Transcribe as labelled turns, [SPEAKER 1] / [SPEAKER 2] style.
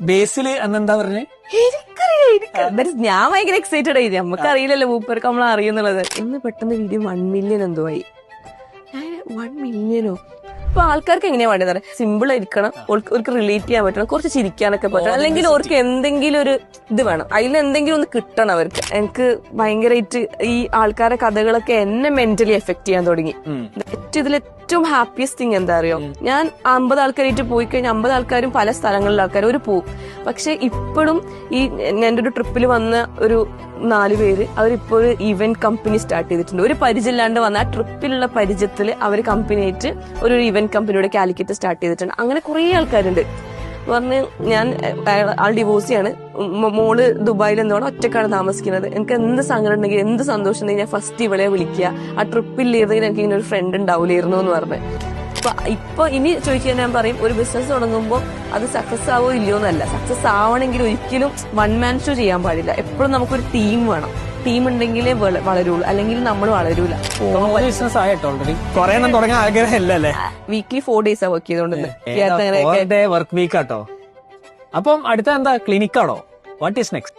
[SPEAKER 1] ബേസില് അന്നെന്താ പറഞ്ഞേ?
[SPEAKER 2] ഞാൻ ഭയങ്കര എക്സൈറ്റഡ് ആയി. നമുക്ക് അറിയില്ലല്ലോ മൂപ്പർക്ക് നമ്മൾ അറിയുന്നുള്ളത്. ഇന്ന് പെട്ടെന്ന് വീഡിയോ 1 മില്യൺ എന്തോ ആയി. 1 മില്യനോ? ഇപ്പൊ ആൾക്കാർക്ക് എങ്ങനെയാ വേണ്ടത്? സിമ്പിൾ ആയിരിക്കണം, അവർക്ക് റിലേറ്റ് ചെയ്യാൻ പറ്റണം, കുറച്ച് ചിരിക്കാനൊക്കെ പറ്റണം, അല്ലെങ്കിൽ അവർക്ക് എന്തെങ്കിലും ഒരു ഇത് വേണം, അതിൽ എന്തെങ്കിലും ഒന്ന് കിട്ടണം അവർക്ക്. എനിക്ക് ഭയങ്കരമായിട്ട് ഈ ആൾക്കാരുടെ കഥകളൊക്കെ എന്നെ മെന്റലി എഫക്ട് ചെയ്യാൻ തുടങ്ങി. ഏറ്റവും ഹാപ്പിയസ്റ്റ് തിങ് എന്താ അറിയോ? ഞാൻ 50 ആൾക്കാരായിട്ട് പോയി കഴിഞ്ഞാൽ 50 ആൾക്കാരും പല സ്ഥലങ്ങളിലെ ആൾക്കാരും ഒരു പോവും. പക്ഷെ ഇപ്പോഴും ഈ എൻ്റെ ഒരു ട്രിപ്പിൽ വന്ന ഒരു 4 പേര് അവരിപ്പോ ഒരു ഇവന്റ് കമ്പനി സ്റ്റാർട്ട് ചെയ്തിട്ടുണ്ട്. ഒരു പരിചയമില്ലാണ്ട് വന്ന ആ ട്രിപ്പിലുള്ള പരിചയത്തിൽ അവർ കമ്പനിയായിട്ട് ഒരു ഇവന്റ് കമ്പനിയുടെ കാലിക്കറ്റ് സ്റ്റാർട്ട് ചെയ്തിട്ടുണ്ട്. അങ്ങനെ കുറെ ആൾക്കാരുണ്ട്. പറഞ്ഞ് ഞാൻ ആൾ ഡിവോഴ്സ് ചെയ്യാണ്, മോള് ദുബായിൽ എന്തോണം ഒറ്റക്കാണ് താമസിക്കുന്നത്. എനിക്ക് എന്ത് സങ്കടം ഉണ്ടെങ്കിൽ എന്ത് സന്തോഷം ഉണ്ടെങ്കിൽ ഞാൻ ഫസ്റ്റ് ഇവളെ വിളിക്കുക. ആ ട്രിപ്പില്ലായിരുന്നെങ്കിൽ എനിക്ക് ഇങ്ങനെ ഒരു ഫ്രണ്ട് ഉണ്ടാവില്ലായിരുന്നു എന്ന് പറഞ്ഞ്. ഇപ്പൊ ഇനി ചോദിക്കാൻ ഞാൻ പറയും, ഒരു ബിസിനസ് തുടങ്ങുമ്പോൾ അത് സക്സസ് ആവോ ഇല്ലയോ എന്നല്ല, സക്സസ് ആവണമെങ്കിൽ ഒരിക്കലും വൺ മാൻ ഷോ ചെയ്യാൻ പാടില്ല. എപ്പോഴും നമുക്കൊരു ടീം വേണം. ടീം ഉണ്ടെങ്കിലേ വളരുള്ളൂ, അല്ലെങ്കിൽ നമ്മൾ വളരൂല.
[SPEAKER 1] ബിസിനസ് ആയിട്ടോ ഓൾറെഡി കുറെ എണ്ണം തുടങ്ങാൻ ആഗ്രഹമല്ലേ?
[SPEAKER 2] വീക്ക്ലി 4 days വർക്ക് ചെയ്തോണ്ട്
[SPEAKER 1] വർക്ക് വീക്ക് ആട്ടോ. അപ്പം അടുത്ത എന്താ, ക്ലിനിക്കാണോ? What is next?